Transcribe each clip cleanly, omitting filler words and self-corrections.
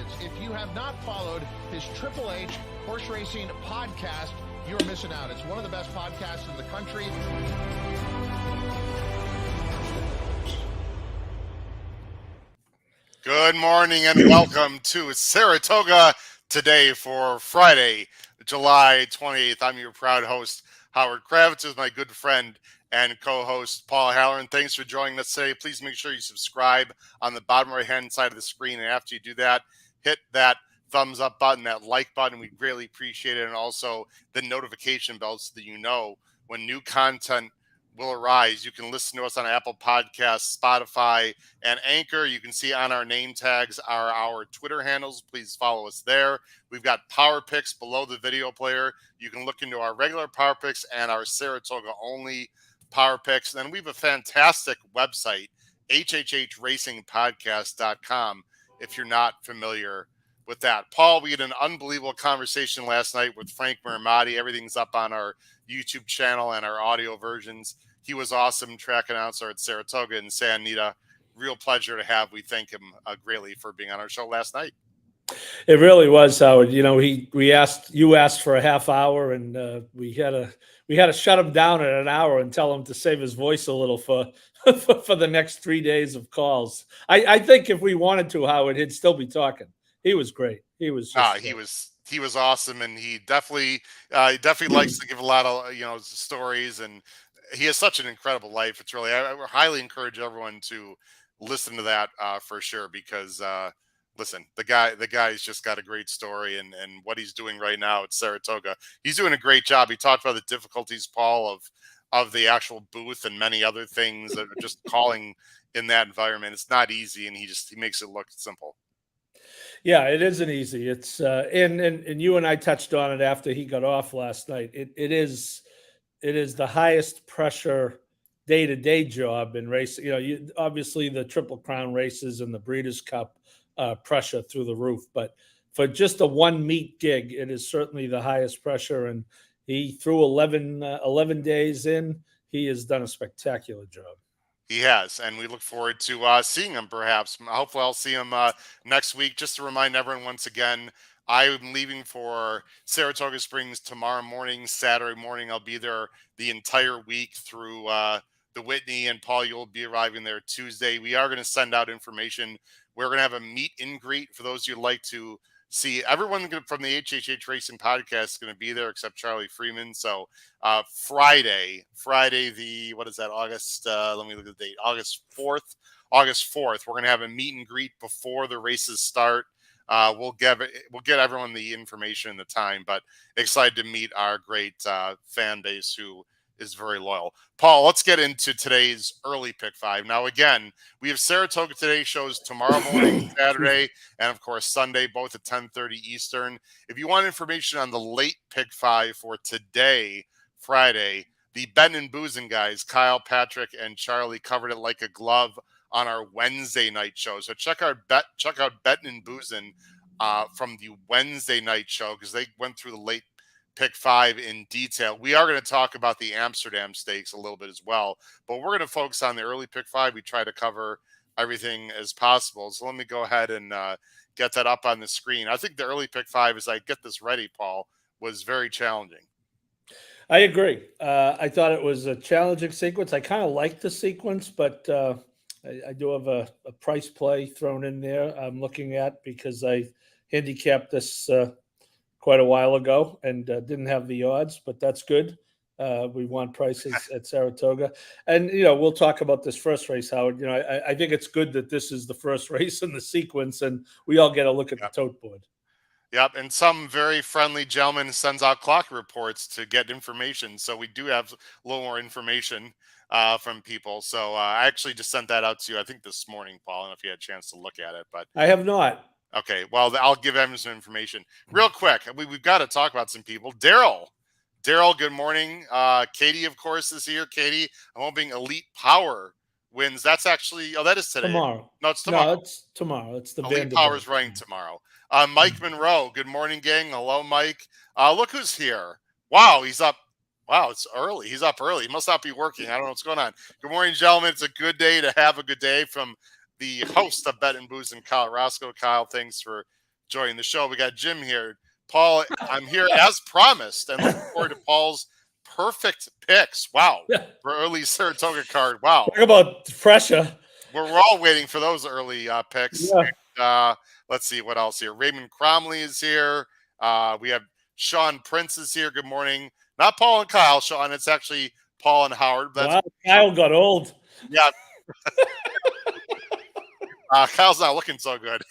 happens. If you have not followed his Triple H Horse Racing podcast, you're missing out. It's one of the best podcasts in the country. Good morning and welcome to Saratoga Today for Friday, July 28th. I'm your proud host, Howard Kravitz, with my good friend and co-host, Paul Halloran. Thanks for joining us today. Please make sure you subscribe on the bottom right-hand side of the screen. And after you do that, hit that thumbs up button, that like button. We greatly appreciate it. And also the notification bell so that you know when new content will arise. You can listen to us on Apple Podcasts, Spotify, and Anchor. You can see on our name tags are our Twitter handles. Please follow us there. We've got Power Picks below the video player. You can look into our regular Power Picks and our Saratoga only Power Picks. And then we have a fantastic website, hhhracingpodcast.com, if you're not familiar with that. Paul, we had an unbelievable conversation last night with Frank Maramati. Everything's up on our YouTube channel and our audio versions. He was awesome, track announcer at Saratoga and San Anita. Real pleasure to have. We thank him greatly for being on our show last night. It really was, Howard. You know, you asked for a half hour, and we had to shut him down at an hour and tell him to save his voice a little for the next 3 days of calls. I think if we wanted to, Howard, he'd still be talking. He was great. He was he was awesome, and he definitely likes to give a lot of stories, and he has such an incredible life. It's really, I highly encourage everyone to listen to that for sure, because listen, the guy's just got a great story, and what he's doing right now at Saratoga, he's doing a great job. He talked about the difficulties, Paul, of the actual booth and many other things that are just calling in that environment. It's not easy, and he makes it look simple. Yeah, it isn't easy. It's and you and I touched on it after he got off last night. It is the highest pressure day-to-day job in racing. You know, obviously the Triple Crown races and the Breeders' Cup pressure through the roof, but for just a one meet gig, it is certainly the highest pressure. And he threw 11 days in. He has done a spectacular job. He has, and we look forward to seeing him perhaps. Hopefully I'll see him next week. Just to remind everyone once again, I'm leaving for Saratoga Springs tomorrow morning, Saturday morning. I'll be there the entire week through the Whitney, and Paul, you'll be arriving there Tuesday. We are going to send out information. We're going to have a meet and greet for those who'd like to see. Everyone from the HHH Racing podcast is going to be there except Charlie Freeman. So Friday, what is that? August, let me look at the date. August 4th, we're going to have a meet and greet before the races start. We'll get everyone the information and the time, but excited to meet our great fan base who is very loyal. Paul, let's get into today's early pick five. Now, again, we have Saratoga Today shows tomorrow morning, Saturday, and of course Sunday, both at 10:30 Eastern. If you want information on the late pick five for today, Friday, the Bettin' and Boozin' guys, Kyle, Patrick, and Charlie, covered it like a glove on our Wednesday night show. So check out Bettin' and Boozin' from the Wednesday night show, because they went through the late pick five in detail. We are going to talk about the Amsterdam Stakes a little bit as well, but we're going to focus on the early pick five. We try to cover everything as possible. So let me go ahead and get that up on the screen. I think the early pick five, as I get this ready, Paul, was very challenging. I agree. I thought it was a challenging sequence. I kind of like the sequence, but I do have a price play thrown in there I'm looking at, because I handicapped this quite a while ago and didn't have the odds, but that's good. We want prices at Saratoga. And, we'll talk about this first race, Howard. I think it's good that this is the first race in the sequence and we all get a look at the tote board. Yep, and some very friendly gentleman sends out clock reports to get information. So we do have a little more information from people. So I actually just sent that out to you, I think, this morning, Paul. I don't know if you had a chance to look at it. But I have not. Okay, well, I'll give him some information. Real quick, we've got to talk about some people. Daryl, good morning. Katie, of course, is here. Katie, I'm hoping Elite Power wins. That's actually, that is today. Tomorrow. No, it's tomorrow. No, it's tomorrow. It's the Elite Power's running tomorrow. Mike Monroe, good morning, gang. Hello, Mike. Look who's here. Wow, he's up. Wow, it's early. He's up early. He must not be working. I don't know what's going on. Good morning, gentlemen. It's a good day to have a good day from the host of Bet and Booze in Kyle Roscoe. Kyle, thanks for joining the show. We got Jim here. Paul, I'm here as promised, and looking forward to Paul's perfect picks. Wow. Yeah. For early Saratoga card. Wow. Talk about pressure. We're all waiting for those early picks. Yeah. Let's see what else here. Raymond Cromley is here. We have Sean Prince is here. Good morning. Not Paul and Kyle, Sean. It's actually Paul and Howard. Wow, Kyle got old. Yeah. Kyle's not looking so good.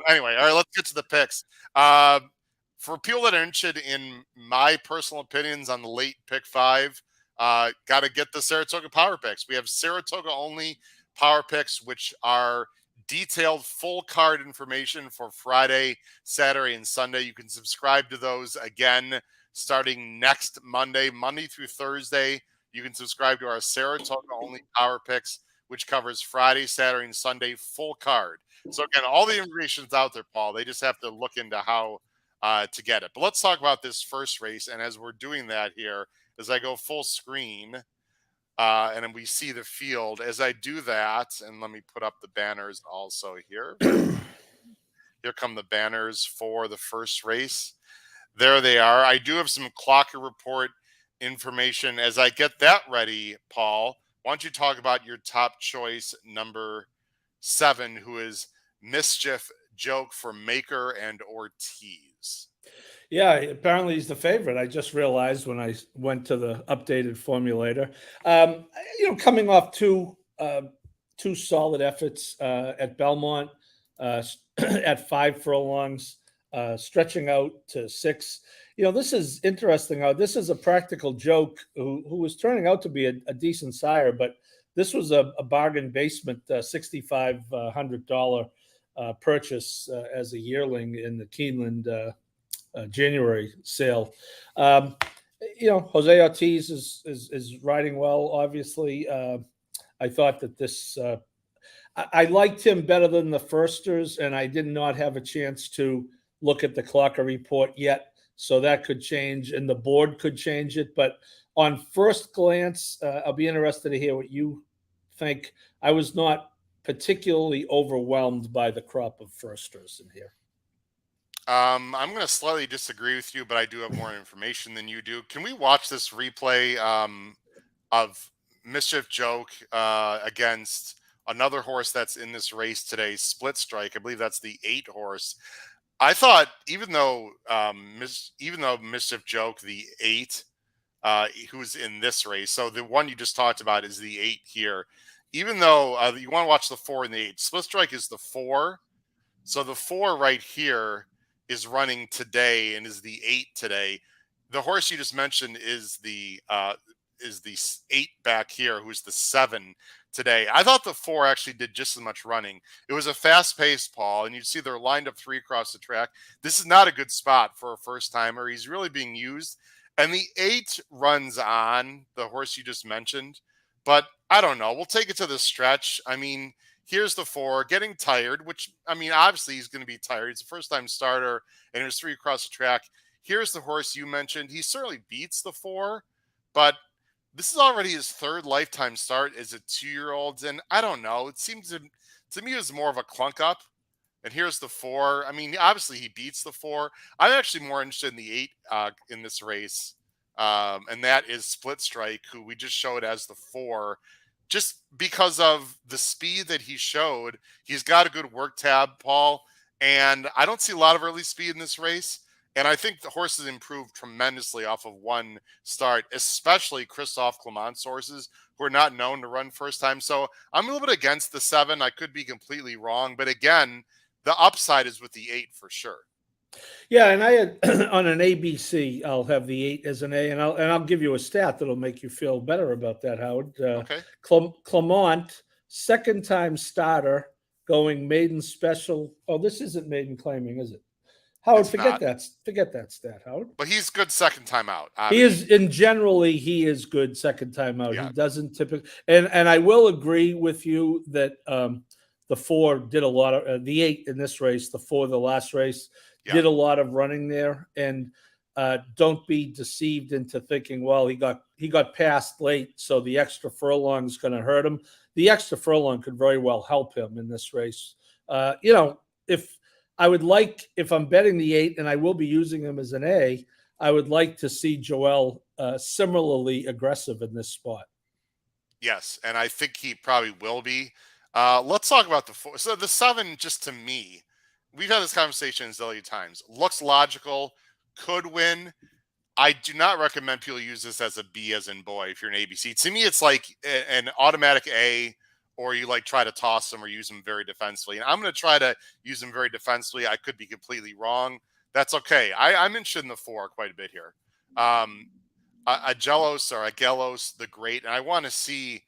Anyway, all right, let's get to the picks. For people that are interested in my personal opinions on the late pick 5, got to get the Saratoga Power Picks. We have Saratoga only Power Picks, which are detailed full card information for Friday, Saturday, and Sunday. You can subscribe to those again starting next Monday through Thursday. You can subscribe to our Saratoga only Power Picks, which covers Friday, Saturday, and Sunday full card. So again, all the information's out there, Paul. They just have to look into how to get it. But let's talk about this first race. And as we're doing that here, as I go full screen, and then we see the field. As I do that, and let me put up the banners also here. Here come the banners for the first race. There they are. I do have some clocker report information. As I get that ready, Paul, why don't you talk about your top choice, number 7, who is Mischief Joke for Maker and Ortiz. Yeah, apparently he's the favorite. I just realized when I went to the updated formulator. Coming off two solid efforts at Belmont, at 5 furlongs, stretching out to 6. This is interesting. This is a practical joke who was turning out to be a decent sire, but this was a bargain basement $6,500 purchase as a yearling in the Keeneland January sale. Jose Ortiz is riding well, obviously. I thought that this I liked him better than the firsters, and I did not have a chance to look at the clocker report yet. So that could change, and the board could change it. But on first glance, I'll be interested to hear what you think. I was not particularly overwhelmed by the crop of firsters in here. I'm going to slightly disagree with you, but I do have more information than you do. Can we watch this replay of Mischief Joke against another horse that's in this race today, Split Strike? I believe that's the 8 horse. I thought even though Mischief Joke, the 8, who's in this race, so the one you just talked about is the 8 here. Even though you want to watch the 4 and the 8, Split Strike is the 4. So the 4 right here is running today and is the 8 today. The horse you just mentioned is the 8 back here, who's the 7 today. I thought the 4 actually did just as much running. It was a fast pace, Paul, and you see they're lined up 3 across the track. This is not a good spot for a first timer. He's really being used. And the 8 runs on, the horse you just mentioned. But I don't know. We'll take it to the stretch. I mean, here's the 4 getting tired, which, I mean, obviously he's going to be tired. He's a first-time starter, and there's 3 across the track. Here's the horse you mentioned. He certainly beats the 4, but this is already his 3rd lifetime start as a 2-year-old, and I don't know. It seems to me it was more of a clunk up. And here's the 4. I mean, obviously he beats the 4. I'm actually more interested in the 8 in this race, and that is Split Strike, who we just showed as the 4. Just because of the speed that he showed. He's got a good work tab, Paul, and I don't see a lot of early speed in this race. And I think the horse has improved tremendously off of one start, especially Christophe Clement's horses, who are not known to run first time. So I'm a little bit against the 7. I could be completely wrong. But again, the upside is with the 8 for sure. Yeah, and I had on an ABC, I'll have the 8 as an A, and I'll give you a stat that'll make you feel better about that, Howard. Okay. Clement, 2nd-time starter, going maiden special. Oh, this isn't maiden claiming, is it? Howard, forget that stat, Howard. But he's good 2nd time out. Obviously. He is good 2nd time out. Yeah. He doesn't typically, and I will agree with you that the 4 did a lot of the 8 in this race, the 4 the last race. Yeah. Did a lot of running there, and don't be deceived into thinking, well, he got passed late, so the extra furlong is going to hurt him. The extra furlong could very well help him in this race. If I would like, if I'm betting the 8 and I will be using him as an A, I would like to see Joel similarly aggressive in this spot. Yes, and I think he probably will be. Let's talk about the 4. So the 7, just to me, we've had this conversation a zillion times. Looks logical, could win. I do not recommend people use this as a B as in boy if you're an ABC. To me, it's like an automatic A, or you like try to toss them or use them very defensively. And I'm going to try to use them very defensively. I could be completely wrong. That's okay. I'm interested in the 4 quite a bit here. Agelos the Great, and I want to see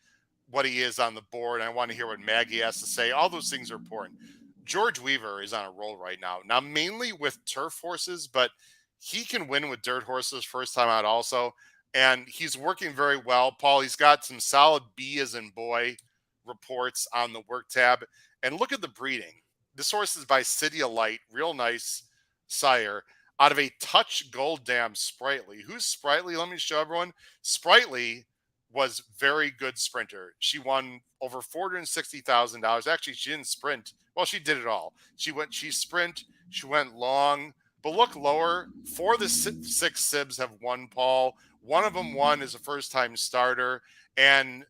what he is on the board. And I want to hear what Maggie has to say. All those things are important. George Weaver is on a roll right now. Now, mainly with turf horses, but he can win with dirt horses first time out also. And he's working very well. Paul, he's got some solid B as in boy reports on the work tab. And look at the breeding. This horse is by City of Light, real nice sire, out of a Touch Gold Dam Sprightly. Who's Sprightly? Let me show everyone. Sprightly was very good sprinter. She won over $460,000. Actually, she didn't sprint. Well, she did it all. She sprint, she went long. But look lower. 4 of the 6 Sibs have won, Paul. One of them won as a first-time starter. And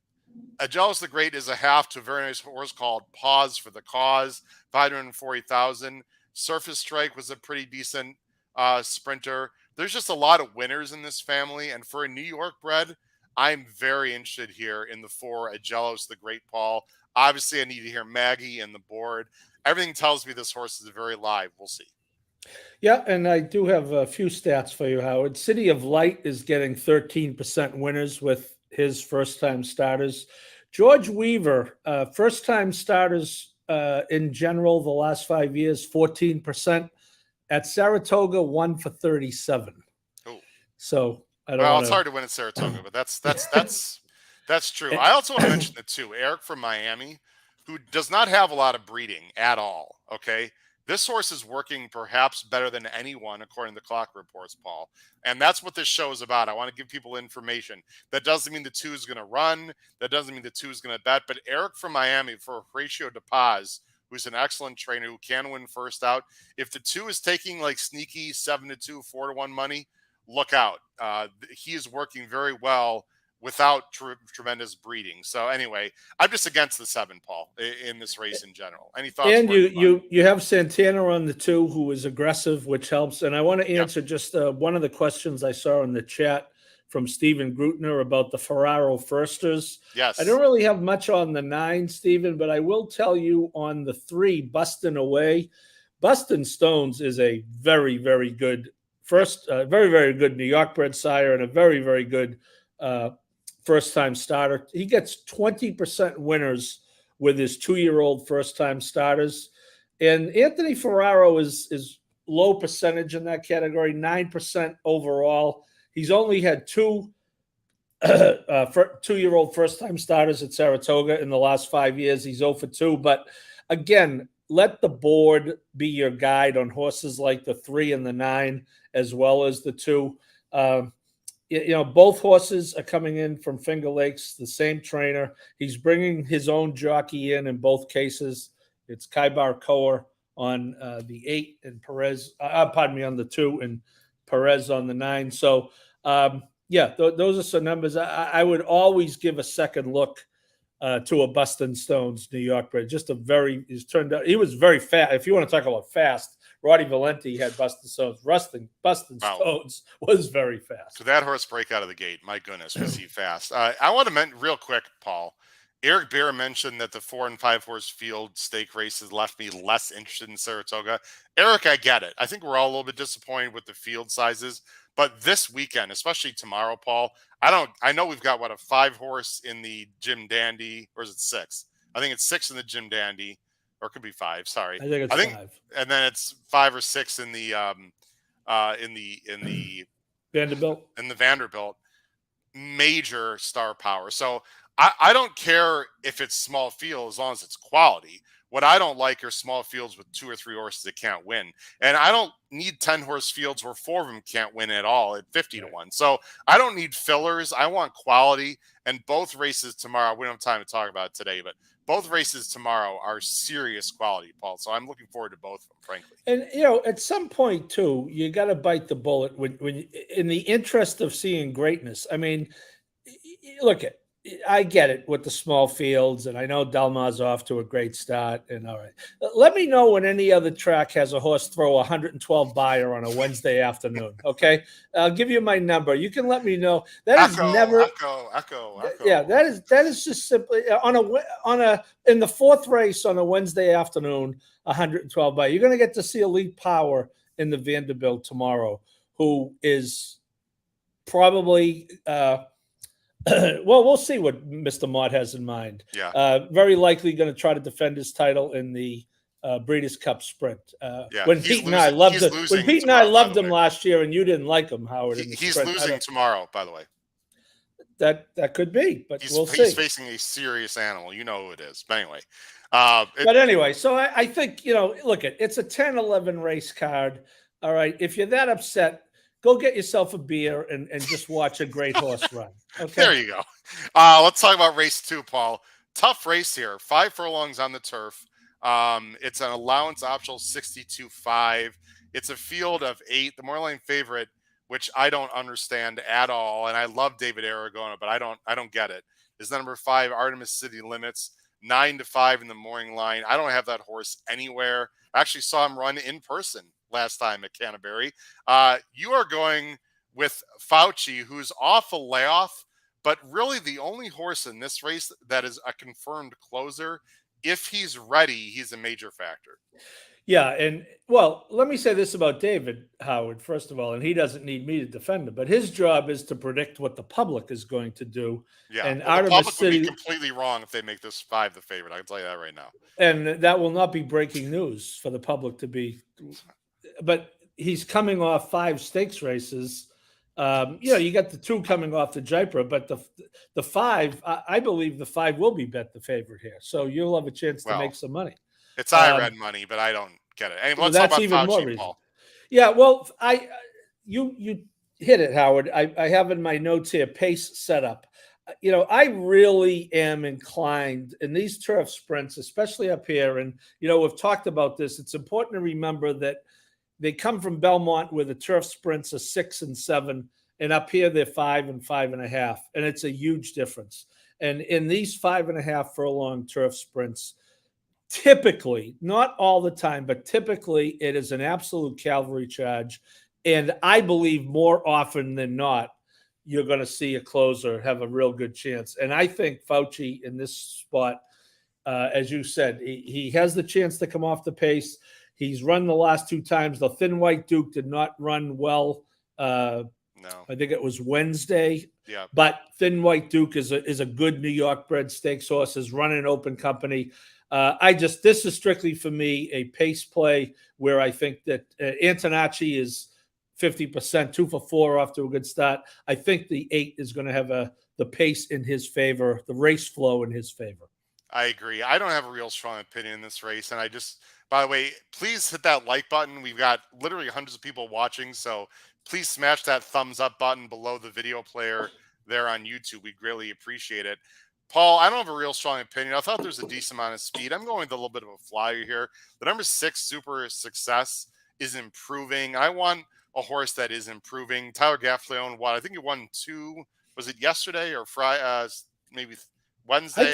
Agelos the Great is a half to a very nice horse called Pause for the Cause, 540,000. Surface Strike was a pretty decent sprinter. There's just a lot of winners in this family. And for a New York bred, I'm very interested here in the 4, Agelos the Great, Paul. Obviously, I need to hear Maggie and the board. Everything tells me this horse is very live. We'll see. Yeah, and I do have a few stats for you, Howard. City of Light is getting 13% winners with his first-time starters. George Weaver, first-time starters in general the last 5 years, 14%. At Saratoga, 1 for 37. Ooh. So I don't. Well, it's hard to win at Saratoga, but that's true. I also want to mention the 2, Eric from Miami, who does not have a lot of breeding at all. Okay. This horse is working perhaps better than anyone, according to the clock reports, Paul. And that's what this show is about. I want to give people information. That doesn't mean the 2 is going to run. That doesn't mean the 2 is going to bet. But Eric from Miami, for Horatio de Paz, who's an excellent trainer who can win first out, if the 2 is taking like sneaky 7-2, 4-1 money, look out. He is working very well without tremendous breeding. So anyway, I'm just against the 7, Paul, in this race in general. Any thoughts? And you have Santana on the 2, who is aggressive, which helps. And I want to answer just one of the questions I saw in the chat from Stephen Grutner about the Ferraro Firsters. Yes. I don't really have much on the 9, Stephen, but I will tell you on the 3, Bustin' Away. Bustin' Stones is a very, very good very, very good New York bred sire and a very, very good first-time starter. He gets 20% winners with his 2-year-old first-time starters. And Anthony Ferraro is low percentage in that category, 9% overall. He's only had 2 2-year-old first-time starters at Saratoga in the last 5 years. He's 0 for 2. But again, let the board be your guide on horses like the 3 and the 9, as well as the 2. Both horses are coming in from Finger Lakes, the same trainer. He's bringing his own jockey in both cases. It's Kaibar Koer on the 8 and Perez, on the 2 and Perez on the 9. So, those are some numbers. I would always give a second look to a Bustin' Stones New York bred. He was very fast. If you want to talk about fast, Roddy Valenti had Bustin' Stones. Bustin' Stones was very fast. So that horse break out of the gate, my goodness, was he fast. I want to mention real quick, Paul. Eric Bear mentioned that the 4 and 5 horse field stake races left me less interested in Saratoga. Eric, I get it. I think we're all a little bit disappointed with the field sizes. But this weekend, especially tomorrow, Paul, I know we've got, a 5 horse in the Jim Dandy, or is it 6? I think it's 6 in the Jim Dandy, or it could be 5. Sorry. I think it's 5. And then it's 5 or 6 in the Vanderbilt. In the Vanderbilt. Major star power. So I don't care if it's small field as long as it's quality. What I don't like are small fields with 2 or 3 horses that can't win. And I don't need 10-horse fields where 4 of them can't win at all at 50 to 1. So I don't need fillers. I want quality. And both races tomorrow, we don't have time to talk about it today, but both races tomorrow are serious quality, Paul. So I'm looking forward to both of them, frankly. And at some point too, you got to bite the bullet when in the interest of seeing greatness. I mean, look at. I get it with the small fields, and I know Delmar's off to a great start. And all right, let me know when any other track has a horse throw 112 buyer on a Wednesday afternoon. Okay, I'll give you my number. You can let me know. That is never. Echo. Yeah, that is just simply in the fourth race on a Wednesday afternoon, 112 buyer. You're going to get to see Elite Power in the Vanderbilt tomorrow, who is probably. Well, we'll see what Mr. Mott has in mind. Yeah. Very likely going to try to defend his title in the Breeders' Cup Sprint. When Pete and I loved him last year, and you didn't like him, Howard. He's losing tomorrow, by the way. That could be, but we'll see. He's facing a serious animal. You know who it is. But anyway. But anyway, so I think, look, it's a 10-11 race card. All right. If you're that upset, go get yourself a beer and just watch a great horse run. Okay. There you go. Let's talk about race 2, Paul. Tough race here. 5 furlongs on the turf. It's an allowance optional 62.5. It's a field of 8. The Moorline favorite, which I don't understand at all, and I love David Aragona, but I don't get it, is the number 5 Artemis City Limits, 9-5 in the morning line. I don't have that horse anywhere. I actually saw him run in person last time at Canterbury. You are going with Fauci, who's off a layoff, but really the only horse in this race that is a confirmed closer. If he's ready, he's a major factor. Yeah, and well, let me say this about David Howard, first of all, and he doesn't need me to defend him, but his job is to predict what the public is going to do. Yeah, and the public would be completely wrong if they make this 5 the favorite. I can tell you that right now. And that will not be breaking news for the public to be. But he's coming off 5 stakes races. You got the 2 coming off the Jaipur, but the 5, I believe the 5 will be bet the favorite here. So you'll have a chance to make some money. It's IRED money, but I don't get it. Anyway, let's talk about even Fauci, more reason. Paul. Yeah, well, you hit it, Howard. I have in my notes here pace setup. I really am inclined in these turf sprints, especially up here. And, we've talked about this. It's important to remember that they come from Belmont where the turf sprints are 6 and 7. And up here, they're 5 and 5.5. And it's a huge difference. And in these 5.5 furlong turf sprints, typically, not all the time, but typically it is an absolute cavalry charge. And I believe more often than not, you're going to see a closer have a real good chance. And I think Fauci in this spot, as you said, he has the chance to come off the pace. He's run the last 2 times. The Thin White Duke did not run well. No, I think it was Wednesday. Yeah. But Thin White Duke is a good New York bred stakes horse, is running open company. This is strictly for me a pace play where I think that Antonacci is 50%, 2 for 4 off to a good start. I think the 8 is going to have the pace in his favor, the race flow in his favor. I agree. I don't have a real strong opinion in this race. And by the way, please hit that like button. We've got literally hundreds of people watching. So please smash that thumbs up button below the video player there on YouTube. We greatly appreciate it. Paul, I don't have a real strong opinion. I thought there's a decent amount of speed. I'm going with a little bit of a flyer here. The number 6 Super Success is improving. I want a horse that is improving. Tyler Gaffleon won. I think he won 2. Was it yesterday or Friday? Maybe Wednesday.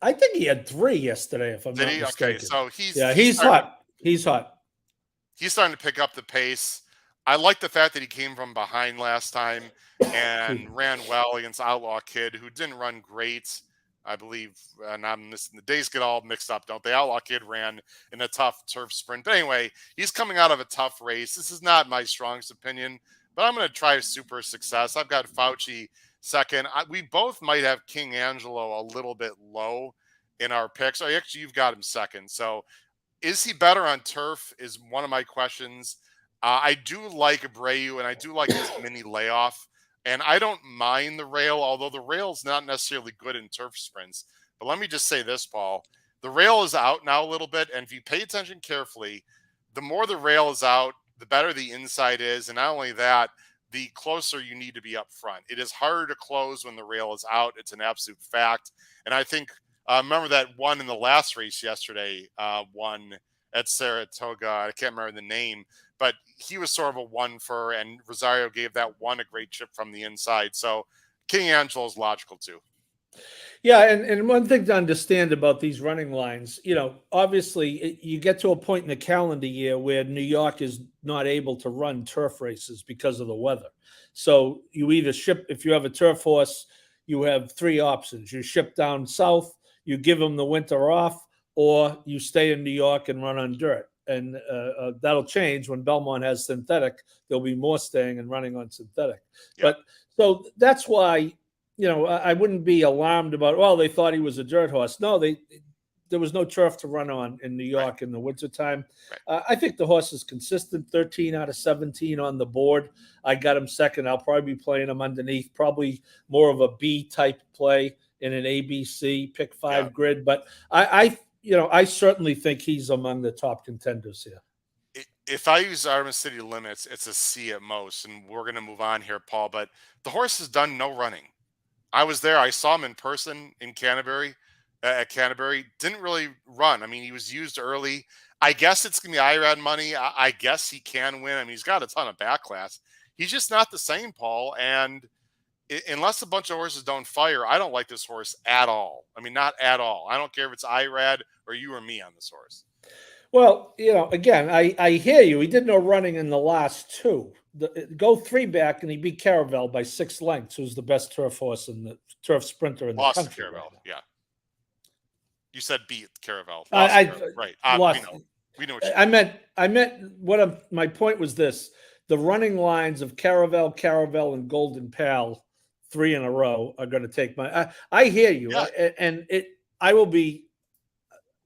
I think he had 3 yesterday. If I'm not mistaken. Okay, so he's hot. He's hot. He's starting to pick up the pace. I like the fact that he came from behind last time and ran well against Outlaw Kid, who didn't run great, I believe. And the days get all mixed up, don't they? Outlaw Kid ran in a tough turf sprint. But anyway, he's coming out of a tough race. This is not my strongest opinion, but I'm going to try Super Success. I've got Fauci second. We both might have King Angelo a little bit low in our picks. Actually, you've got him second. So is he better on turf is one of my questions. I do like Abreu, and I do like his mini layoff. And I don't mind the rail, although the rail's not necessarily good in turf sprints. But let me just say this, Paul. The rail is out now a little bit, and if you pay attention carefully, the more the rail is out, the better the inside is. And not only that, the closer you need to be up front. It is harder to close when the rail is out. It's an absolute fact. And I think, remember that one in the last race yesterday, won at Saratoga. I can't remember the name, but he was sort of a one for, and Rosario gave that one a great chip from the inside. So King Angelo is logical too. Yeah, and one thing to understand about these running lines, obviously you get to a point in the calendar year where New York is not able to run turf races because of the weather. So you either ship, if you have a turf horse, you have three options. You ship down south, you give them the winter off, or you stay in New York and run on dirt. And that'll change when Belmont has synthetic. There'll be more staying and running on synthetic. Yep. But so that's why, I wouldn't be alarmed about, well, they thought he was a dirt horse. No, there was no turf to run on in New York in the wintertime. Right. I think the horse is consistent, 13 out of 17 on the board. I got him second. I'll probably be playing him underneath, probably more of a B-type play in an ABC pick 5 grid. But I certainly think he's among the top contenders here. If I use Artemis City Limits, it's a C at most, and we're going to move on here, Paul. But the horse has done no running. I was there. I saw him in person in Canterbury. At Canterbury, didn't really run. I mean, he was used early. I guess it's going to be IRAD money. I guess he can win. I mean, he's got a ton of backlash. He's just not the same, Paul. And unless a bunch of horses don't fire, I don't like this horse at all. I mean, not at all. I don't care if it's IRAD or you or me on this horse. Well, again, I hear you. He did no running in the last two. Go 3 back, and he beat Caravel by 6 lengths, who's the best turf horse in the turf sprinter in the country. Lost Caravel, yeah. You said beat Caravel. Right. We know what you mean. I meant my point was this. The running lines of Caravel, and Golden Pal, 3 in a row, are going to take my. I hear you, I will be.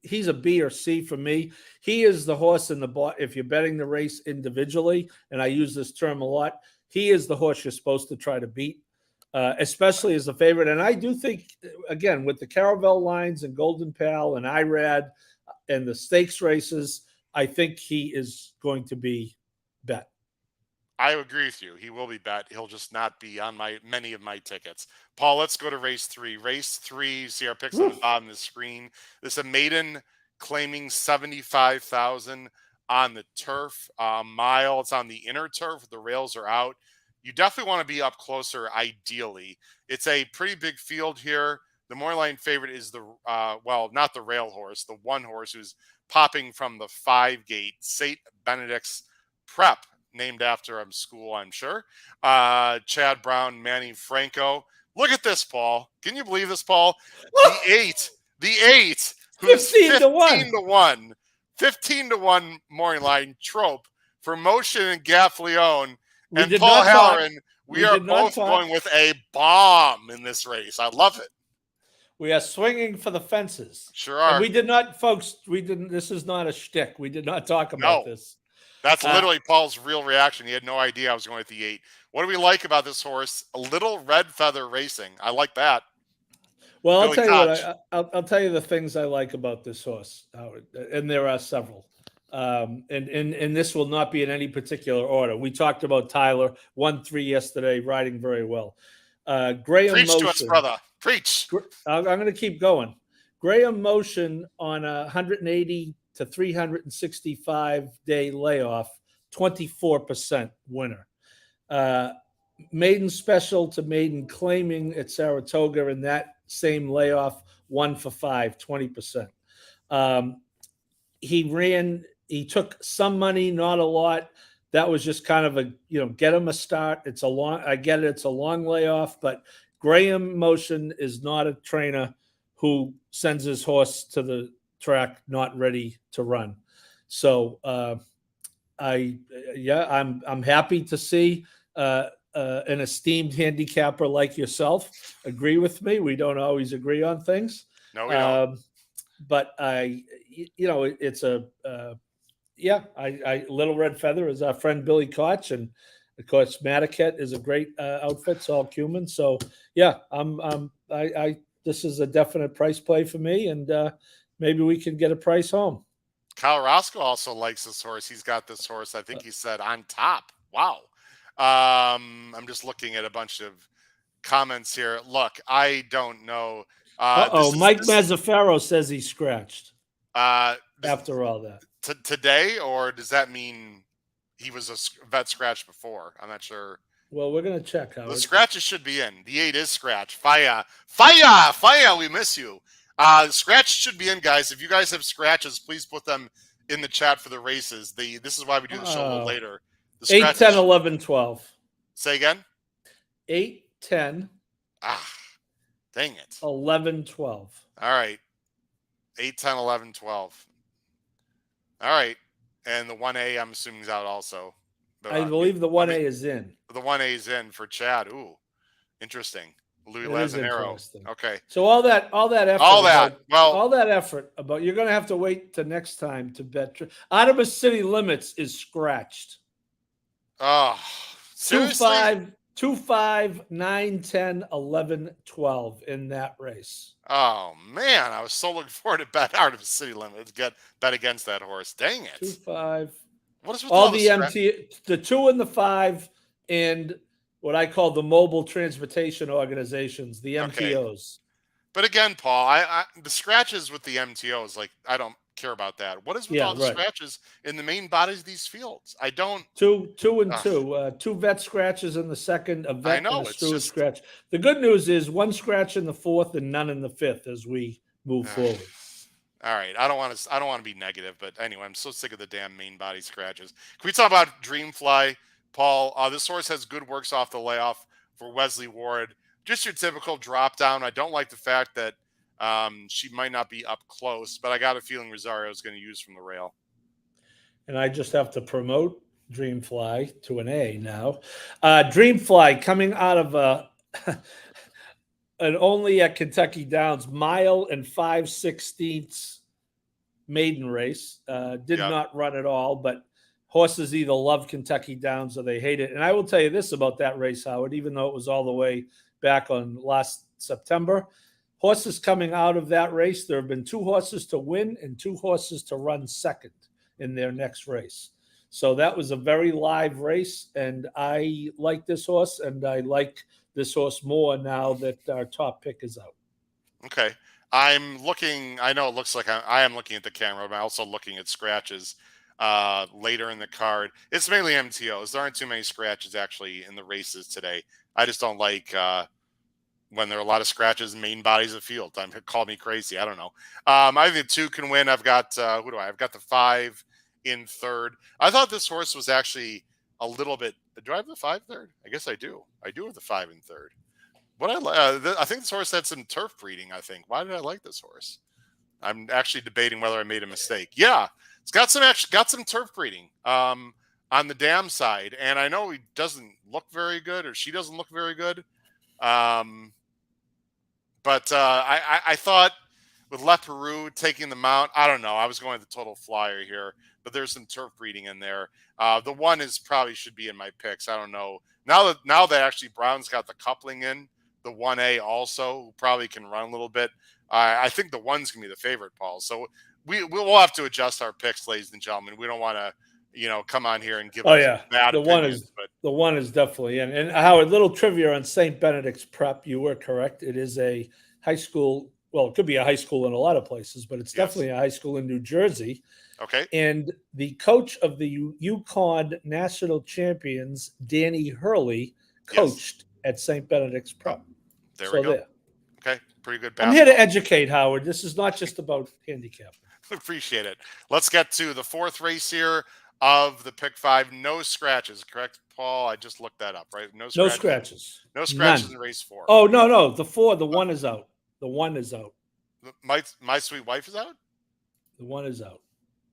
He's a B or C for me. He is the horse in the if you're betting the race individually, and I use this term a lot, he is the horse you're supposed to try to beat, especially as a favorite. And I do think, again, with the Caravel lines and Golden Pal and IRAD and the stakes races, I think he is going to be bet. I agree with you. He will be bet. He'll just not be on many of my tickets. Paul, let's go to race 3. Race 3, see our picks on the bottom of the screen. This is a maiden claiming 75,000 on the turf mile. It's on the inner turf. The rails are out. You definitely want to be up closer, ideally. It's a pretty big field here. The morning line favorite is the, not the rail horse, the one horse who's popping from the 5 gate, St. Benedict's Prep, named after school, I'm sure. Chad Brown, Manny Franco. Look at this, Paul. Can you believe this, Paul? The 8, who's 15 to 1. 15 to 1 morning line trope for Motion and Gaffleone and Paul Halloran. We are both going with a bomb in this race. I love it. We are swinging for the fences. Sure are. And we did not, folks, this is not a shtick. We did not talk about this. That's literally Paul's real reaction. He had no idea I was going with the 8. What do we like about this horse? A little red feather racing. I like that. Well, I'll tell you what. I'll tell you the things I like about this horse, Howard, and there are several. And this will not be in any particular order. We talked about Tyler, 1-3 yesterday, riding very well. Graham Preach Motion, to us, brother. Preach. I'm going to keep going. Graham Motion on a 180 to 365 day layoff, 24% winner. Maiden special to maiden claiming at Saratoga in that same layoff, 1 for 5, 20%. He took some money, not a lot. That was just kind of get him a start. It's a long layoff, but Graham Motion is not a trainer who sends his horse to the track not ready to run. So I'm happy to see an esteemed handicapper like yourself agree with me. We don't always agree on things. No, we don't. But it's Little Red Feather is our friend Billy Koch, and of course Mataket is a great outfit, Saul Cumin. So yeah, this is a definite price play for me, and maybe we can get a price home. Kyle Roscoe also likes this horse. He's got this horse, I think he said, on top. Wow. I'm just looking at a bunch of comments here. Look, I don't know. Mike Mazzaferro says he scratched This, after all that. today, or does that mean he was a vet scratch before? I'm not sure. Well, we're going to check, Howard. The scratches should be in. The 8 is scratch. Fire. We miss you. Scratches should be in, guys. If you guys have scratches, please put them in the chat for the races. This is why we do the show a little later. 8, 10, 11, 12. Say again? 8, 10. Dang it. 11, 12. All right. 8, 10, 11, 12. All right. And the 1A, I'm assuming, is out also. But, I believe the 1A is in. The 1A is in for Chad. Ooh, interesting. Louis Lazanero. Okay. So all that effort about you're going to have to wait till next time to bet. Artemis City Limits is scratched. Oh, seriously? 2, 5, 9, 10, 11, 12 in that race. Oh man, I was so looking forward to bet Artemis City Limits. Get bet against that horse. Dang it. 2, 5. What is with all the the 2 and the 5 and what I call the mobile transportation organizations, the MTOs. Okay. But again, Paul, the scratches with the MTOs, like I don't care about that. What is with all the scratches in the main bodies of these fields? I don't. 2 and 2. 2 vet scratches in the second, a vet and a steward scratch. The good news is 1 scratch in the 4th and none in the 5th as we move forward. All right, I don't want to be negative, but anyway, I'm so sick of the damn main body scratches. Can we talk about Dreamfly, Paul? This horse has good works off the layoff for Wesley Ward. Just your typical drop down. I don't like the fact that she might not be up close, but I got a feeling Rosario is going to use from the rail. And I just have to promote Dreamfly to an A now. Dreamfly coming out of and only at Kentucky Downs, 1 5/16 maiden race. Did not run at all, but horses either love Kentucky Downs or they hate it. And I will tell you this about that race, Howard, even though it was all the way back on last September, horses coming out of that race, there have been 2 horses to win and 2 horses to run second in their next race. So that was a very live race, and I like this horse, and I like this horse more now that our top pick is out. Okay. I'm looking, I know it looks like I am looking at the camera, but I'm also looking at scratches later in the card. It's mainly MTOs. There aren't too many scratches actually in the races today. I just don't like when there are a lot of scratches in main bodies of field. Call me crazy. I don't know. I think 2 can win. I've got, who do I have? I've got the 5 in third. I thought this horse was actually a little bit. Do I have the 5 third? I guess I do. I do have the 5 in third. I think this horse had some turf breeding. I think. Why did I like this horse? I'm actually debating whether I made a mistake. Yeah, it's got some turf breeding on the dam side, and I know he doesn't look very good, or she doesn't look very good. But I thought with Le Peru taking the mount, I don't know. I was going the total flyer here, but there's some turf breeding in there. The 1 is probably should be in my picks. I don't know. Now that actually Brown's got the coupling in, the 1A also, who probably can run a little bit. I think the 1's going to be the favorite, Paul. So we'll have to adjust our picks, ladies and gentlemen. We don't want to, come on here and give us bad opinions. The 1 is definitely in. And Howard, little trivia on St. Benedict's Prep. You were correct. It is a high school. Well, it could be a high school in a lot of places, but it's definitely a high school in New Jersey. Okay. And the coach of the Yukon National Champions, Danny Hurley, coached at St. Benedict's Prep. There we go. Okay, pretty good. I'm here to educate, Howard. This is not just about handicap. Appreciate it. Let's get to the 4th race here of the pick 5. No scratches, correct, Paul? I just looked that up, right? No scratches. No scratches in race 4. Oh, no. The 1 is out. The 1 is out. My sweet wife is out? The 1 is out.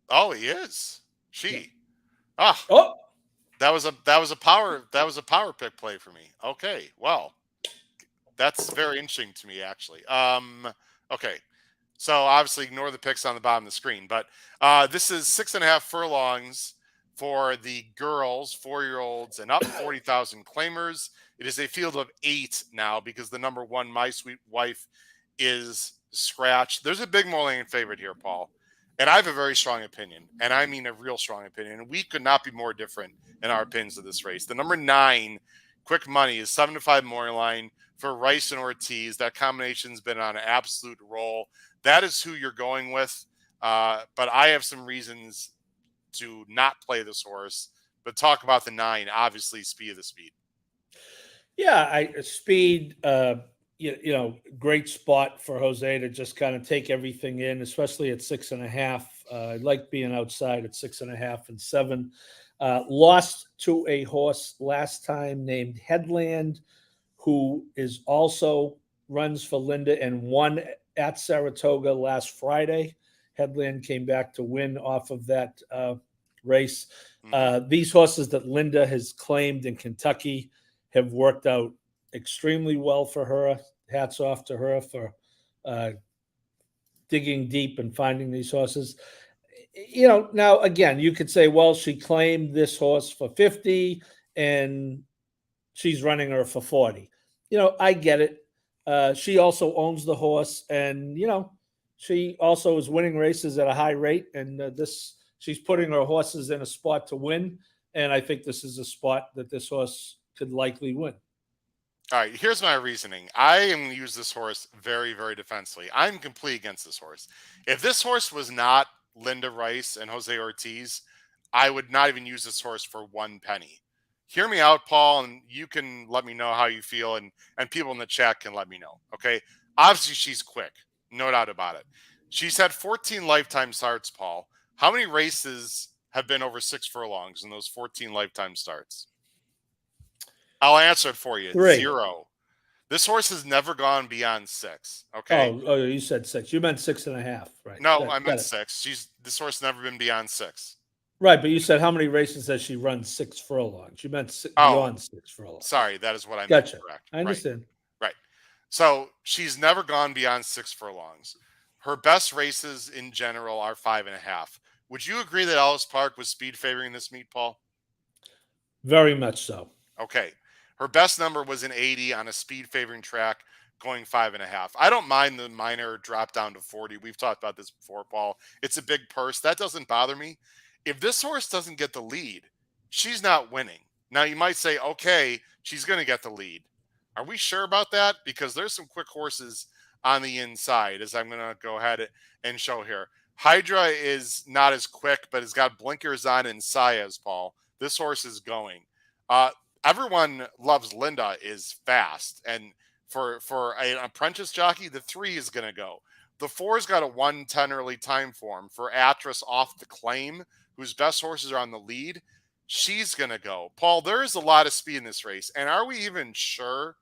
Oh, he is. She. Yeah. Oh. That was a power pick play for me. Okay. Well, that's very interesting to me, actually. Okay. So obviously ignore the picks on the bottom of the screen, but this is 6.5 furlongs for the girls, 4-year-olds and up, 40,000 claimers. It is a field of 8 now because the number 1, My Sweet Wife, is scratch. There's a big Moline favorite here, Paul. And I have a very strong opinion, and I mean a real strong opinion. And we could not be more different in our opinions of this race. The number 9, Quick Money, is 7-5 morning line for Rice and Ortiz. That combination's been on an absolute roll. That is who you're going with. But I have some reasons to not play this horse. But talk about the 9, obviously, speed of the speed. Yeah, speed. Great spot for Jose to just kind of take everything in, especially at 6.5. I like being outside at 6.5 and 7. Lost to a horse last time named Headland, who is also runs for Linda and won at Saratoga last Friday. Headland came back to win off of that race. These horses that Linda has claimed in Kentucky have worked out extremely well for her. Hats off to her for digging deep and finding these horses. Now again, you could say, well, she claimed this horse for 50 and she's running her for 40. I get it. She also owns the horse, and she also is winning races at a high rate, and she's putting her horses in a spot to win. And I think this is a spot that this horse could likely win. All right, here's my reasoning. I am going to use this horse very, very defensively. I'm completely against this horse. If this horse was not Linda Rice and Jose Ortiz, I would not even use this horse for 1 penny. Hear me out, Paul, and you can let me know how you feel, and people in the chat can let me know, okay? Obviously, she's quick, no doubt about it. She's had 14 lifetime starts, Paul. How many races have been over 6 furlongs in those 14 lifetime starts? I'll answer it for you. 3. 0. This horse has never gone beyond 6. Okay. Oh, you said 6. You meant 6.5, right? No, I meant 6. This horse never been beyond 6. Right, but you said how many races has she run 6 furlongs? You meant beyond 6 furlongs. Sorry, that is what I meant. Gotcha. Correct. I understand. Right. So she's never gone beyond 6 furlongs. Her best races in general are 5.5. Would you agree that Ellis Park was speed favoring this meet, Paul? Very much so. Okay. Her best number was an 80 on a speed favoring track, going 5.5. I don't mind the minor drop down to 40. We've talked about this before, Paul. It's a big purse. That doesn't bother me. If this horse doesn't get the lead, she's not winning. Now, you might say, okay, she's going to get the lead. Are we sure about that? Because there's some quick horses on the inside, as I'm going to go ahead and show here. Hydra is not as quick, but has got blinkers on and Saez, Paul. This horse is going. Everyone loves Linda is fast. And for an apprentice jockey, the 3 is going to go. The 4's got a 1:10 early time form for Atras off the claim, whose best horses are on the lead. She's going to go. Paul, there is a lot of speed in this race. And are we even sure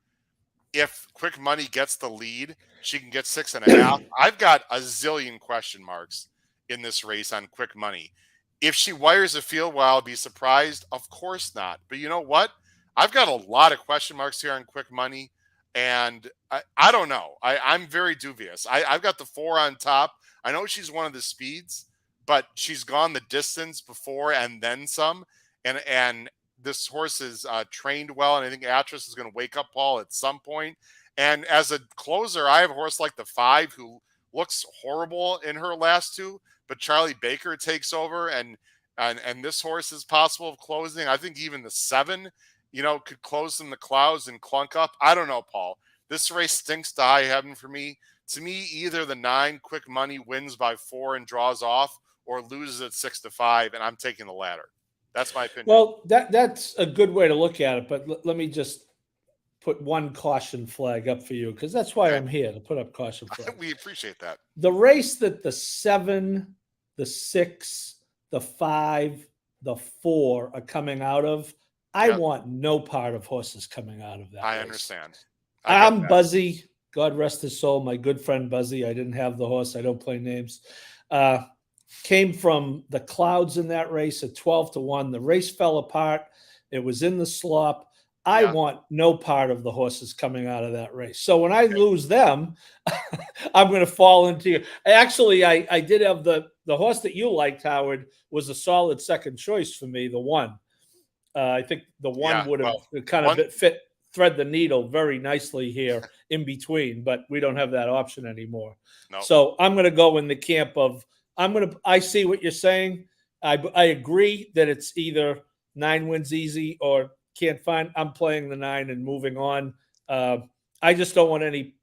if Quick Money gets the lead, she can get 6.5? I've got a zillion question marks in this race on Quick Money. If she wires a field, will I be surprised? Of course not. But you know what? I've got a lot of question marks here on Quick Money. And I don't know. I'm very dubious. I've got the 4 on top. I know she's one of the speeds, but she's gone the distance before and then some. And this horse is trained well. And I think Atras is going to wake up, Paul, at some point. And as a closer, I have a horse like the 5 who looks horrible in her last 2, but Charlie Baker takes over. And this horse is possible of closing. I think even the 7, could close in the clouds and clunk up. I don't know, Paul. This race stinks to high heaven for me. To me, either the 9 Quick Money wins by 4 and draws off, or loses at 6-5, and I'm taking the latter. That's my opinion. Well, that's a good way to look at it, but let me just put one caution flag up for you, because that's why I'm here, to put up caution flags. We appreciate that. The race that the 7, the 6, the 5, the 4 are coming out of, I want no part of horses coming out of that I race. Understand. I'm Buzzy. God rest his soul. My good friend Buzzy. I didn't have the horse. I don't play names. Came from the clouds in that race at 12-1. The race fell apart. It was in the slop. I want no part of the horses coming out of that race. So when I lose them, I'm going to fall into you. Actually, I did have the horse that you liked, Howard, was a solid second choice for me, the 1. I think the 1 would have kind of fit thread the needle very nicely here in between, but we don't have that option anymore. No. So I'm going to go in the camp of I see what you're saying. I agree that it's either 9 wins easy or can't find. I'm playing the 9 and moving on. I just don't want any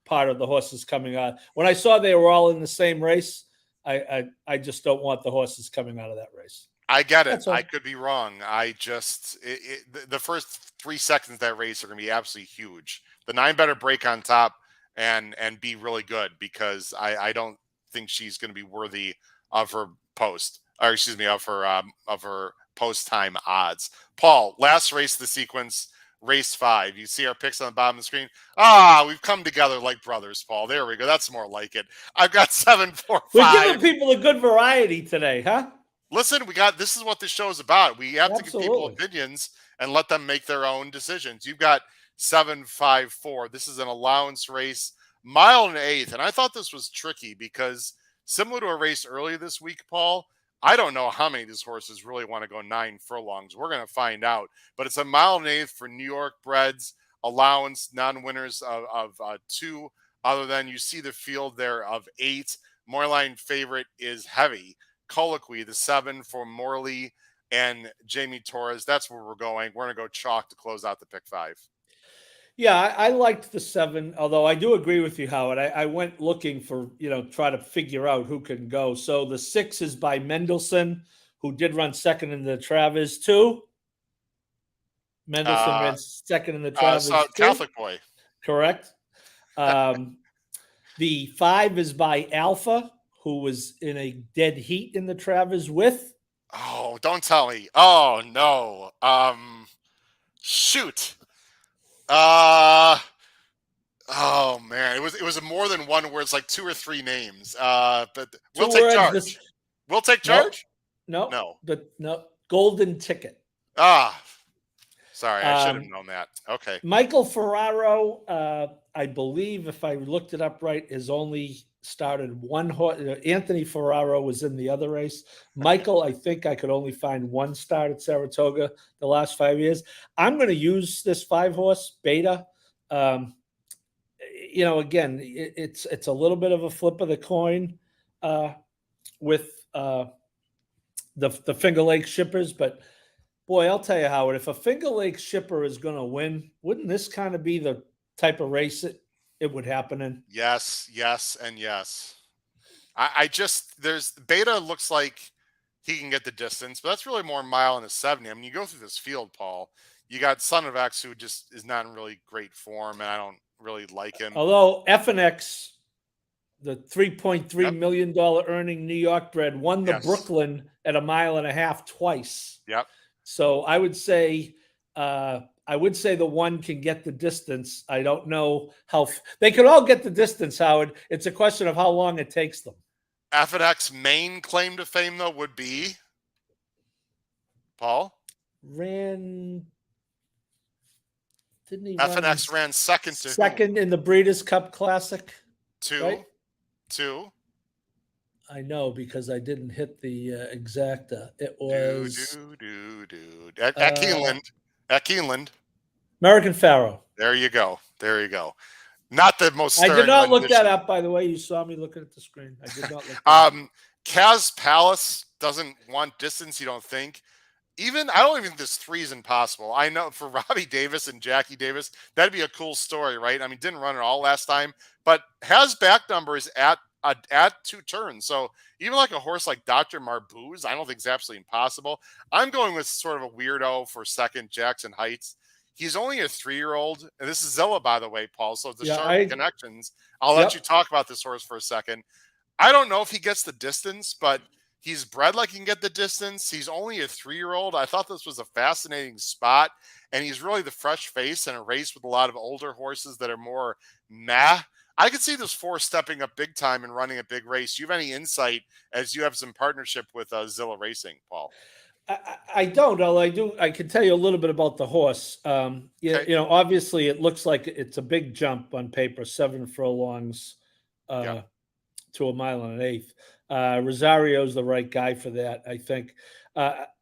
part of the horses coming out. When I saw they were all in the same race, I just don't want the horses coming out of that race. I get it. I could be wrong. I just the first 3 seconds of that race are going to be absolutely huge. The 9 better break on top and be really good, because I don't think she's going to be worthy of her post, or excuse me, of her post time odds. Paul, last race of the sequence, race 5. You see our picks on the bottom of the screen. We've come together like brothers, Paul. There we go. That's more like it. I've got 7, 4, 5. We're giving people a good variety today, huh? Listen, this is what this show is about. We have to give people opinions and let them make their own decisions. You've got 7, 5, 4. This is an allowance race, 1 1/8. And I thought this was tricky because, similar to a race earlier this week, Paul, I don't know how many of these horses really want to go 9 furlongs. We're going to find out. But it's a 1 1/8 for New York breds, allowance, non-winners of 2. Other than you see the field there of 8. Moorline favorite is Heavy. Colloquy, the 7 for Morley and Jamie Torres. That's where we're going. We're going to go chalk to close out the pick 5. Yeah, I liked the 7, although I do agree with you, Howard. I went looking for, try to figure out who can go. So the 6 is by Mendelssohn, who did run second in the Travers 2. Mendelssohn ran second in the Travers 2. Catholic boy. Correct. The 5 is by Alpha, who was in a dead heat in the Travers with. Oh, don't tell me. Oh, no. Shoot. Oh man, it was more than one where it's like 2 or 3 names. But we'll take charge. We'll take charge. No. Golden Ticket. Sorry, I should have known that. Okay. Michael Ferraro, I believe, if I looked it up right, is only started one horse. Anthony Ferraro was in the other race. Michael, I think I could only find 1 start at Saratoga the last 5 years. I'm going to use this 5-horse Beta. Again, it's a little bit of a flip of the coin with the Finger Lake shippers, but boy, I'll tell you, Howard, if a Finger Lake shipper is going to win, wouldn't this kind of be the type of race it would happen in? Yes, and yes. I just, Beta looks like he can get the distance, but that's really more 1 1/70. I mean, you go through this field, Paul, you got Son of X, who just is not in really great form, and I don't really like him. Although FNX, the $3.3 million earning New York bred, won the Brooklyn at 1.5 miles twice. Yep. So I would say the 1 can get the distance. I don't know how they could all get the distance, Howard. It's a question of how long it takes them. FNX main claim to fame, though, would be Paul FNX ran second to second in the Breeders' Cup Classic. 2. Right? 2. I know because I didn't hit the exacta. It was at Keeneland. At Keeneland. American Pharaoh. There you go. Not the most. I did not look that up, by the way. You saw me looking at the screen. I did not look. Kaz Palace doesn't want distance. You don't think? I don't even think this 3 is impossible. I know for Robbie Davis and Jackie Davis, that'd be a cool story, right? I mean, didn't run it all last time, but has back numbers at 2 turns. So even like a horse like Dr. Marbuz, I don't think it's absolutely impossible. I'm going with sort of a weirdo for second, Jackson Heights. He's only a 3-year-old, and this is Zilla, by the way, Paul. So the sharp connections. I'll let you talk about this horse for a second. I don't know if he gets the distance, but he's bred like he can get the distance. He's only a 3-year-old. I thought this was a fascinating spot, and he's really the fresh face in a race with a lot of older horses that are more meh. I could see this 4 stepping up big time and running a big race. Do you have any insight as you have some partnership with Zilla Racing, Paul? I don't, although I can tell you a little bit about the horse. Obviously it looks like it's a big jump on paper, 7 furlongs to 1.1 miles. Rosario's the right guy for that, I think.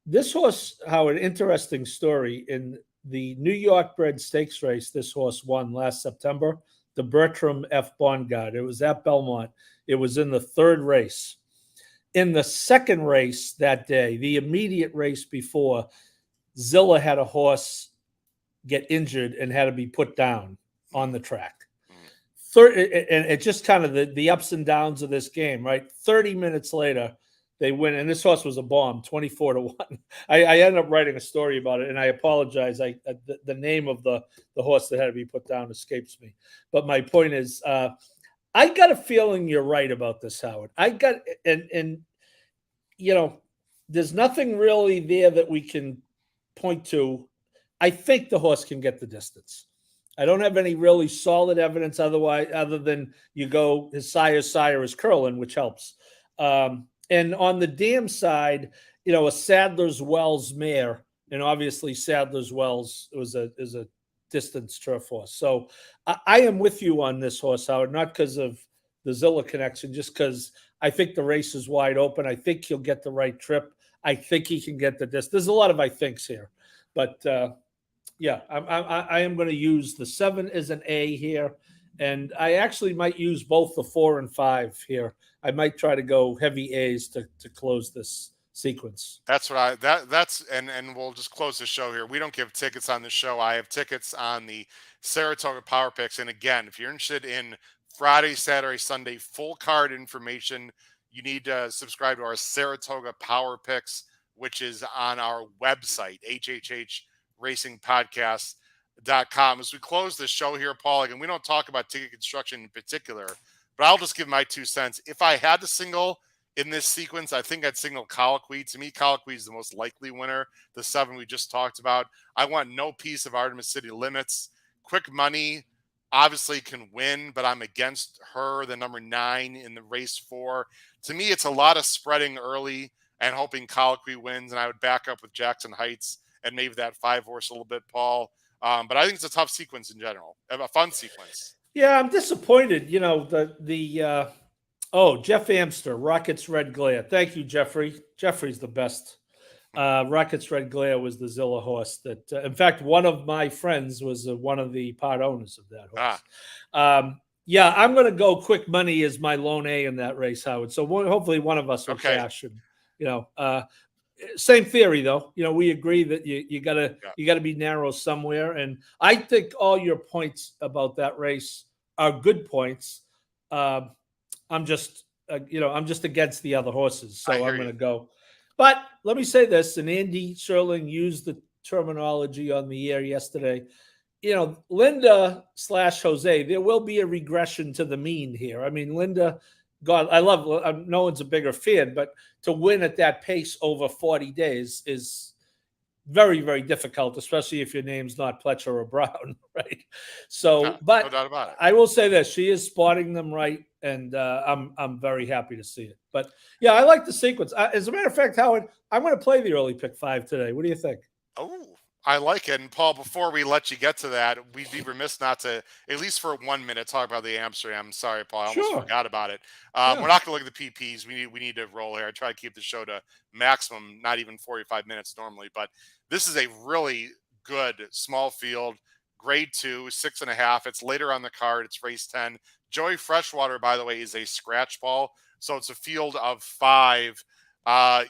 This horse, Howard, interesting story. In the New York bred stakes race this horse won last September, the Bertram F. Bongard. It was at Belmont. It was in the third race. In the second race that day, the immediate race before, Zilla had a horse get injured and had to be put down on the track. And it just kind of the ups and downs of this game, right? 30 minutes later, they win, and this horse was a bomb, 24-1. I ended up writing a story about it, and I apologize. The name of the horse that had to be put down escapes me. But my point is, I got a feeling you're right about this, Howard. And there's nothing really there that we can point to. I think the horse can get the distance. I don't have any really solid evidence other than you go, his sire is curling, which helps. And on the dam side, a Sadler's Wells mare, and obviously Sadler's Wells is a distance turf horse. So I am with you on this horse, Howard, not because of the Zilla connection, just because I think the race is wide open. I think he'll get the right trip. I think he can get the distance. There's a lot of I thinks here, but yeah, I am going to use the 7 as an A here, and I actually might use both the 4 and 5 here. I might try to go heavy A's to close this sequence. That's what and we'll just close the show here. We don't give tickets on the show. I have tickets on the Saratoga Power Picks. And again, if you're interested in Friday, Saturday, Sunday full card information, you need to subscribe to our Saratoga Power Picks, which is on our website, hhhracingpodcast.com. As we close the show here, Paul, again, we don't talk about ticket construction in particular, but I'll just give my 2 cents. If I had to single in this sequence, I think I'd signal Colloquy. To me, Colloquy is the most likely winner, the 7 we just talked about. I want no piece of Artemis City Limits. Quick Money obviously can win, but I'm against her, the number 9 in the race 4. To me, it's a lot of spreading early and hoping Colloquy wins, and I would back up with Jackson Heights and maybe that 5 horse a little bit, Paul. But I think it's a tough sequence in general, a fun sequence. Yeah, I'm disappointed. Jeff Amster, Rockets Red Glare. Thank you, Jeffrey. Jeffrey's the best. Rockets Red Glare was the Zilla horse that, in fact, one of my friends was one of the part owners of that horse. Yeah, I'm going to go Quick Money as my lone A in that race, Howard. So hopefully one of us will cash. And same theory though. We agree that you gotta be narrow somewhere. And I think all your points about that race are good points. I'm just against the other horses, so I'm going to go. But let me say this, and Andy Sherling used the terminology on the air yesterday. Linda / Jose, there will be a regression to the mean here. I mean, Linda, God, no one's a bigger fan, but to win at that pace over 40 days is very, very difficult, especially if your name's not Pletcher or Brown, right? So, no doubt about it. I will say this: she is spotting them right, and I'm very happy to see it. But yeah, I like the sequence. As a matter of fact, Howard, I'm going to play the early pick 5 today. What do you think? Oh, I like it. And Paul, before we let you get to that, we'd be remiss not to, at least for 1 minute, talk about the Amsterdam. Sorry, Paul, I almost forgot about it. We're not going to look at the PPs. We need to roll here. I try to keep the show to maximum, not even 45 minutes normally. But this is a really good small field, grade 2, 6.5. It's later on the card. It's race 10. Joey Freshwater, by the way, is a scratch ball. So it's a field of 5.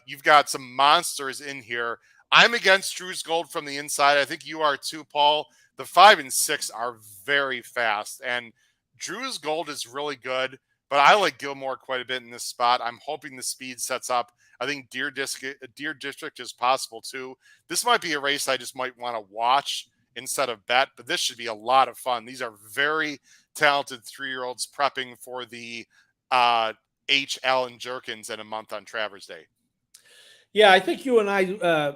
You've got some monsters in here. I'm against Drew's Gold from the inside. I think you are too, Paul. The 5 and 6 are very fast, and Drew's Gold is really good, but I like Gilmore quite a bit in this spot. I'm hoping the speed sets up. I think Deer District is possible too. This might be a race I just might want to watch instead of bet, but this should be a lot of fun. These are very talented 3-year-olds prepping for the H. Allen Jerkins in a month on Travers Day. Yeah, I think you and I,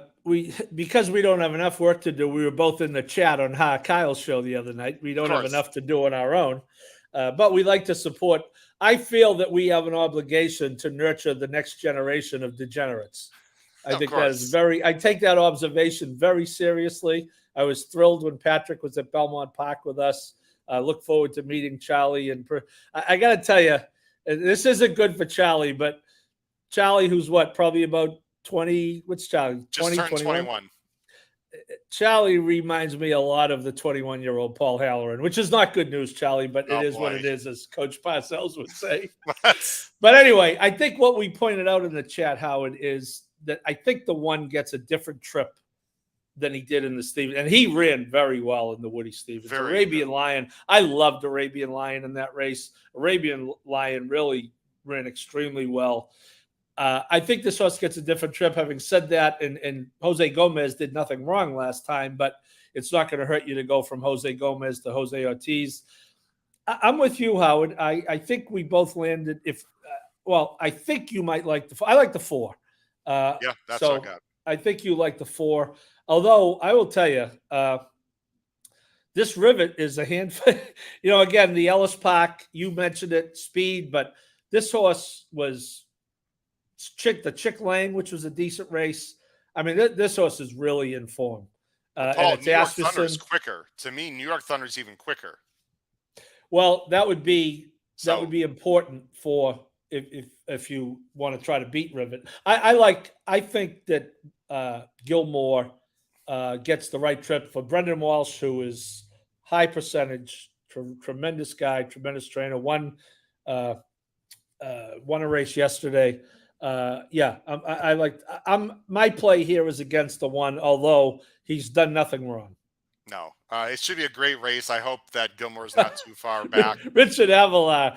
because we don't have enough work to do, we were both in the chat on Kyle's show the other night. We don't have enough to do on our own, but we like to support. I feel that we have an obligation to nurture the next generation of degenerates. I think that is I take that observation very seriously. I was thrilled when Patrick was at Belmont Park with us. I look forward to meeting Charlie. And I got to tell you, this isn't good for Charlie, but Charlie, who's probably about 20, what's Charlie? Just 20, turned 21. Charlie reminds me a lot of the 21-year-old Paul Halloran, which is not good news, Charlie, but it is what it is, as Coach Parcells would say. But anyway, I think what we pointed out in the chat, Howard, is that I think the one gets a different trip than he did in the Stevens. And he ran very well in the Woody Stevens. Arabian Lion, I loved Arabian Lion in that race. Arabian Lion really ran extremely well. I think this horse gets a different trip. Having said that, and Jose Gomez did nothing wrong last time, but it's not going to hurt you to go from Jose Gomez to Jose Ortiz. I'm with you, Howard. I think we both landed. I think you might like I like the 4. Yeah, that's all I got. I think you like the 4. Although I will tell you, this Rivet is a handful. Again, the Ellis Park, you mentioned it, speed, but this horse was the Chick Lane, which was a decent race. I mean, this horse is really in form. Paul, New York Thunder is quicker. To me, New York Thunder is even quicker. Well, that would be important for if you want to try to beat Rivet. I think that Gilmore gets the right trip for Brendan Walsh, who is high percentage, tremendous guy, tremendous trainer. Won a race yesterday. My play here is against the 1, although he's done nothing wrong. No, it should be a great race. I hope that Gilmore's not too far back. Richard Avalar.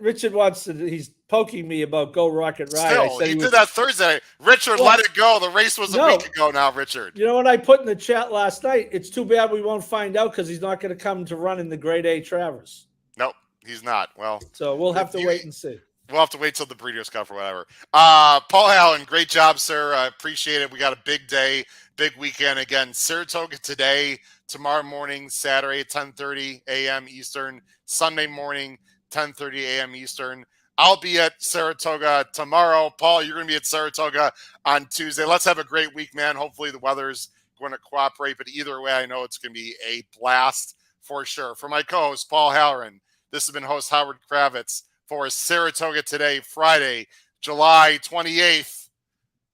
Richard wants to, he's poking me about Go Rocket Ride. Still, he did that Thursday. Richard, let it go. The race was a week ago now, Richard. You know what I put in the chat last night? It's too bad we won't find out because he's not going to come to run in the Grade A Travers. Nope, he's not. Well, so we'll have to wait and see. We'll have to wait till the Breeders' Cup or whatever. Paul Allen, great job, sir. I appreciate it. We got a big day, big weekend. Again, Saratoga Today, tomorrow morning, Saturday, 10:30 a.m. Eastern, Sunday morning, 10:30 a.m. Eastern. I'll be at Saratoga tomorrow. Paul, you're going to be at Saratoga on Tuesday. Let's have a great week, man. Hopefully the weather's going to cooperate, but either way, I know it's going to be a blast for sure. For my co-host, Paul Halloran, this has been host Howard Kravitz for Saratoga Today, Friday, July 28th.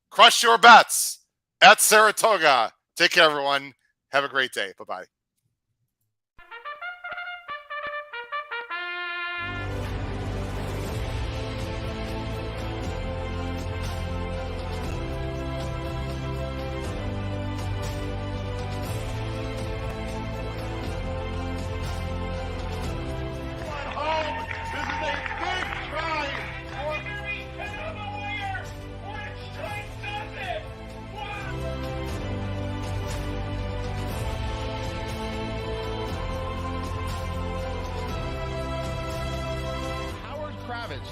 Crush your bets at Saratoga. Take care, everyone. Have a great day. Bye-bye.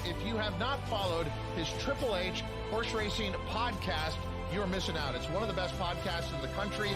If you have not followed his Triple H horse racing podcast, you're missing out. It's one of the best podcasts in the country.